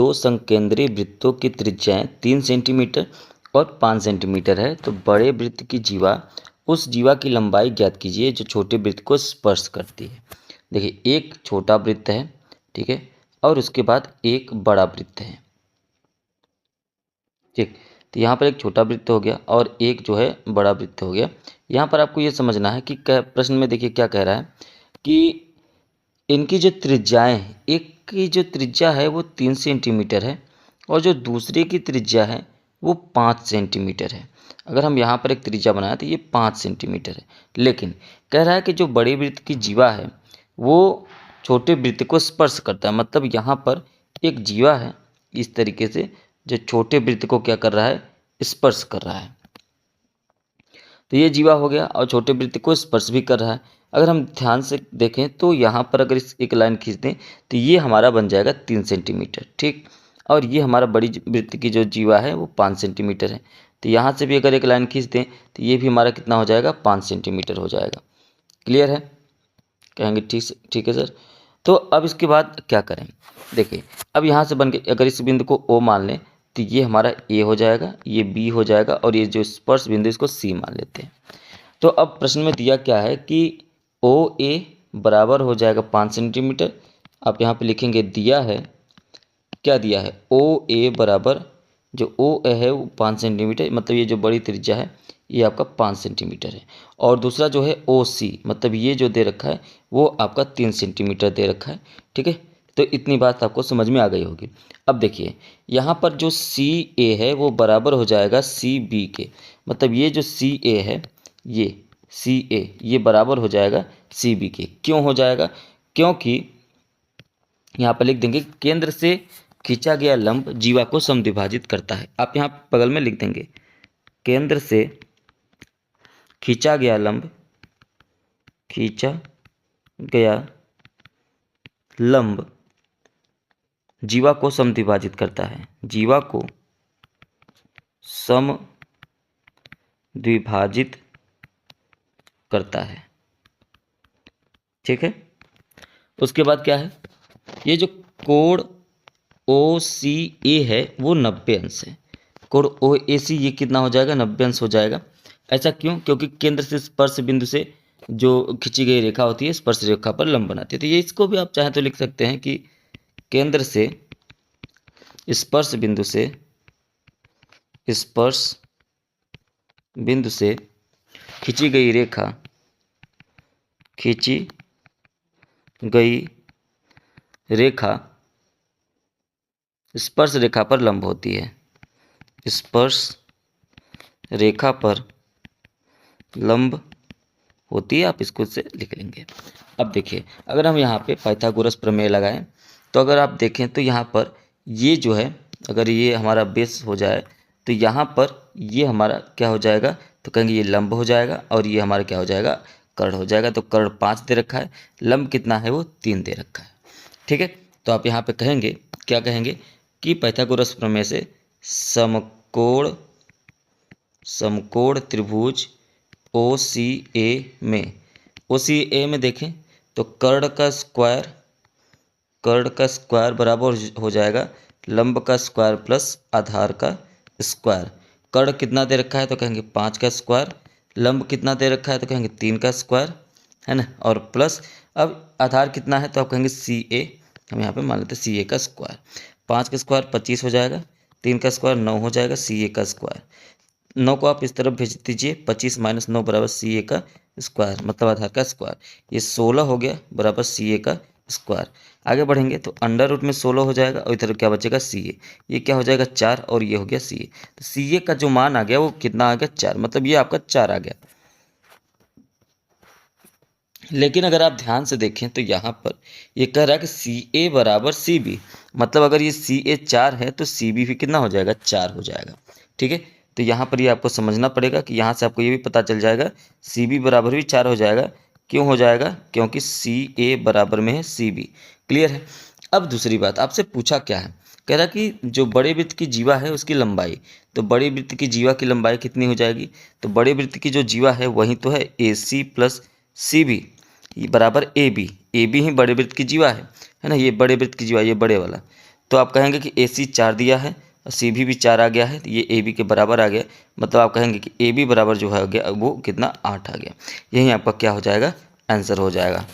दो संकेंद्रीय वृत्तों की त्रिज्याएं 3 सेंटीमीटर और 5 सेंटीमीटर है, तो बड़े वृत्त की जीवा उस जीवा की लंबाई ज्ञात कीजिए जो छोटे वृत्त को स्पर्श करती है। देखिए, एक छोटा वृत्त है, ठीक है, और उसके बाद एक बड़ा वृत्त है। ठीक, तो यहाँ पर एक छोटा वृत्त हो गया और एक जो है बड़ा वृत्त हो गया। यहाँ पर आपको ये समझना है कि प्रश्न में देखिए क्या कह रहा है कि इनकी जो त्रिज्याएं हैं, एक की जो त्रिज्या है वो 3 सेंटीमीटर है और जो दूसरे की त्रिज्या है वो 5 सेंटीमीटर है। अगर हम यहाँ पर एक त्रिज्या बनाएं तो ये 5 सेंटीमीटर है, लेकिन कह रहा है कि जो बड़े वृत्त की जीवा है वो छोटे वृत्त को स्पर्श करता है। मतलब यहाँ पर एक जीवा है इस तरीके से जो छोटे वृत्त को क्या कर रहा है, स्पर्श कर रहा है। तो ये जीवा हो गया और छोटे वृत्त को स्पर्श भी कर रहा है। अगर हम ध्यान से देखें तो यहाँ पर अगर इस एक लाइन खींच दें तो ये हमारा बन जाएगा 3 सेंटीमीटर, ठीक, और ये हमारा बड़ी वृत्त की जो जीवा है वो 5 सेंटीमीटर है। तो यहाँ से भी अगर एक लाइन खींच दें तो ये भी हमारा कितना हो जाएगा, 5 सेंटीमीटर हो जाएगा। क्लियर है? कहेंगे ठीक है सर। तो अब इसके बाद क्या करें, देखिए अब यहाँ से बन के अगर इस बिंदु को O मान लें तो ये हमारा A हो जाएगा, ये B हो जाएगा और ये जो स्पर्श बिंदु इसको C मान लेते हैं। तो अब प्रश्न में दिया क्या है कि OA बराबर हो जाएगा 5 सेंटीमीटर। आप यहाँ पे लिखेंगे दिया है, क्या दिया है, OA बराबर जो OA है वो 5 सेंटीमीटर, मतलब ये जो बड़ी त्रिज्या है ये आपका 5 सेंटीमीटर है। और दूसरा जो है OC, मतलब ये जो दे रखा है वो आपका 3 सेंटीमीटर दे रखा है, ठीक है। तो इतनी बात आपको समझ में आ गई होगी। अब देखिए यहाँ पर जो CA है वो बराबर हो जाएगा CB के, मतलब ये जो CA है ये CA ये बराबर हो जाएगा CB के। क्यों हो जाएगा? क्योंकि यहाँ पर लिख देंगे केंद्र से खींचा गया लंब जीवा को समद्विभाजित करता है। आप यहाँ बगल में लिख देंगे केंद्र से खींचा गया लंब जीवा को समद्विभाजित करता है, जीवा को समद्विभाजित करता है, ठीक है। उसके बाद क्या है, ये जो कोण OCA है वो 90 अंश है। कोण OAC ये कितना हो जाएगा, 90 अंश हो जाएगा। ऐसा क्यों? क्योंकि केंद्र से स्पर्श बिंदु से जो खींची गई रेखा होती है स्पर्श रेखा पर लंब बनाती है। तो ये इसको भी आप चाहें तो लिख सकते हैं कि केंद्र से स्पर्श बिंदु से खींची गई रेखा स्पर्श रेखा पर लंब होती है, स्पर्श रेखा पर लंब होती है। आप इसको से लिख लेंगे। अब देखिए अगर हम यहाँ पे पाइथागोरस प्रमेय लगाएं तो अगर आप देखें तो यहाँ पर ये जो है अगर ये हमारा बेस हो जाए तो यहाँ पर ये हमारा क्या हो जाएगा, तो कहेंगे ये लंब हो जाएगा और ये हमारा क्या हो जाएगा, कर्ण हो जाएगा। तो कर्ण 5 दे रखा है, लंब कितना है वो 3 दे रखा है, ठीक है। तो आप यहाँ पे कहेंगे, क्या कहेंगे कि पाइथागोरस प्रमेय से समकोण त्रिभुज OCA में देखें तो कर्ण का स्क्वायर बराबर हो जाएगा लंब का स्क्वायर प्लस आधार का स्क्वायर। कर्ण कितना दे रखा है तो कहेंगे 5 का स्क्वायर, लंब कितना दे रखा है तो कहेंगे 3 का स्क्वायर, है ना, और प्लस अब आधार कितना है तो आप कहेंगे CA, हम यहाँ पे मान लेते हैं CA का स्क्वायर। 5 का स्क्वायर 25 हो जाएगा, 3 का स्क्वायर 9 हो जाएगा, CA का स्क्वायर 9 को आप इस तरफ भेज दीजिए, 25 - 9 बराबर CA का स्क्वायर, मतलब आधार का स्क्वायर। ये 16 हो गया बराबर CA का स्क्वायर। आगे बढ़ेंगे तो अंडर रूट में 16 हो जाएगा और इधर क्या बचेगा CA, ये क्या हो जाएगा 4 और ये हो गया CA। तो CA का जो मान आ गया वो कितना आ गया 4, मतलब ये आपका 4 आ गया। लेकिन अगर आप ध्यान से देखें तो यहाँ पर ये कह रहा है कि CA बराबर CB, मतलब अगर ये CA 4 है तो CB भी कितना हो जाएगा, 4 हो जाएगा, ठीक है। तो यहाँ पर ये आपको समझना पड़ेगा कि यहाँ से आपको ये भी पता चल जाएगा CB बराबर भी 4 हो जाएगा। क्यों हो जाएगा? क्योंकि CA बराबर में है CB। क्लियर है? अब दूसरी बात आपसे पूछा क्या है, कह रहा कि जो बड़े वृत्त की जीवा है उसकी लंबाई, तो बड़े वृत्त की जीवा की लंबाई कितनी हो जाएगी, तो बड़े वृत्त की जो जीवा है वही तो है AC प्लस CB बराबर AB ही बड़े वृत्त की जीवा है ना, ये बड़े वृत्त की जीवा, ये बड़े वाला। तो आप कहेंगे कि ए सी 4 दिया है और सी भी 4 आ गया है, तो ये ए बी के बराबर आ गया, मतलब आप कहेंगे कि ए बी बराबर जो है हो गया वो कितना 8 आ गया। यही आपका क्या हो जाएगा, आंसर हो जाएगा।